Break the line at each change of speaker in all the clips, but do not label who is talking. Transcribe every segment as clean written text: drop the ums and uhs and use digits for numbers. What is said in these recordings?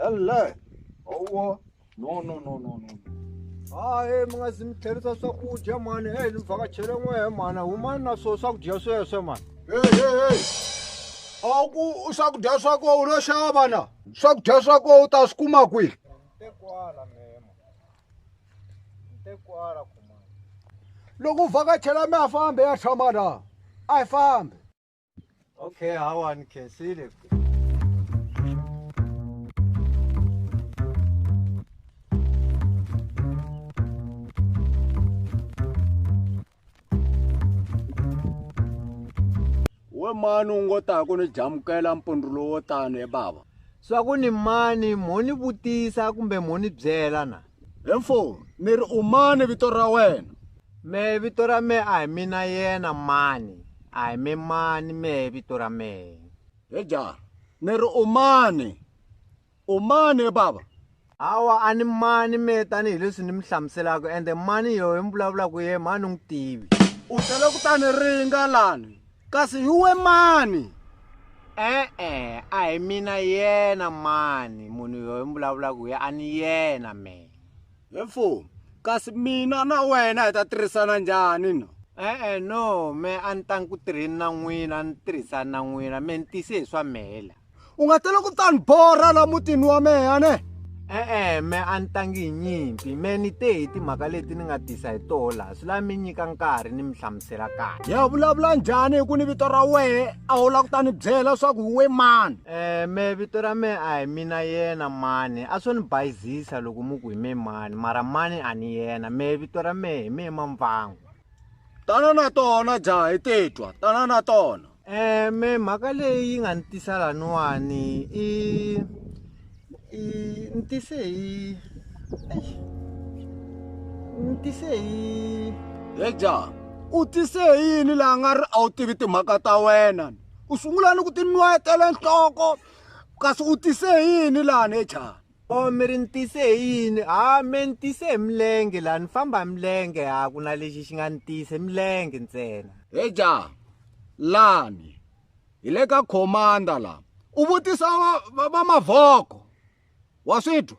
Allah. Oh, no.
Hayi mungazimthelisa swakudya mani ni vhakachele n'wehe mani humani na swo swakudya sweswo mani.
Hey. Aku swakudya swako u lo xava na. Swakudya swako u ta swi kuma kwihi?
Ntekwala mema. Ntekwala kumani.
Loko u vhakachela mi a fambe ya tshama na. A hi fambe.
Okay, hawa ni khensile.
We mani u ngo ta ku ni jamukela mpundzulo wo tani baba.
Swaku ni mani moni vutisa kumbe moni byela na.
Hemfo ni ri u mani vito ra wena?
Me vito ra me a hi mina yena mani. A hi me mani me vito ra me.
He jara ni ri u mani? U mani baba?
Hawa ani mani me tani hileswi ni mi hlamuselaka ende mani yo hi vulavulaka ye mani u n'wi tivi.
U tele ku tani ringa lani kasi hi we mani?
A hi mina yena mani munhu yo hi vulavulaka ye ani yena me.
Hemfo kasi mina na wena hi ta tirhisana njhani no?
No me a ni tangi ku tirheni na n'wina ni tirhisani na n'wina me ni tise hi swa mhela.
U nga tele ku tani borha la mutini wa mehe ne?
Me a ni tangi hi nyimpi me ni te hi timhaka leti ni nga tisa hi toho laha swi lava mi nyika nkarhi ni mi hlamusela kahle.
Ya vulavula njhani hi ku ni vito ra wehe a wu la ku ta ni byela swaku hi we mani?
Me vito ra me a hi mina yena mani a swo ni bayizisa loko mu ku hi me mani mara mani a ni yena me vito ra me hi me Mamvangu.
Tana na tona jaha hi titwa tana na tona.
Me mhaka leyi nga ni tisa laniwani ni tise hi
He jaha u tise yini laha nga ri a wu tivi timhaka ta wena? U sungula ni ku ti nwetela nhloko kasi u tise yini lani he jaha?
mi ri ni tise yini? Me ni tise hi milenge laha ni famba hi milenge a ku na lexi xi nga ni tise milenge ntsena.
He jaha lani hi le ka khomanda la u vutisa va mavhoko wa switwa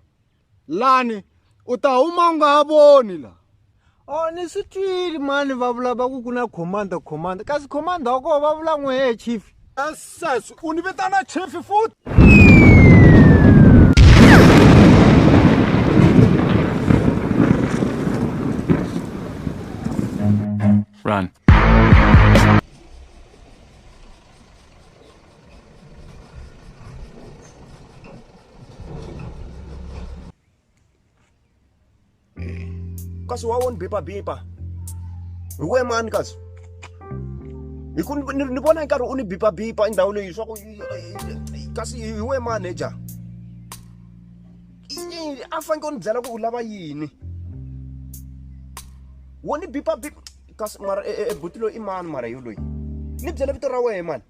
lani u ta huma u nga ha voni la.
Ni swi twile mani va vula va ku na khomanda kasi khomanda wa koho va vula n'wehe chief.
Sesi u ni vitana chief futhi?
Run.
Kasi wawon bipa we mani kasi ni vona nkarhi u ni bipa i ndhawu leyi swa ku kasi hi we manager a faneke u ni byela ku u lava yini wo ni bipa kasi mara butilo i mani mara yo loyi ni byela vito ra wehe mani.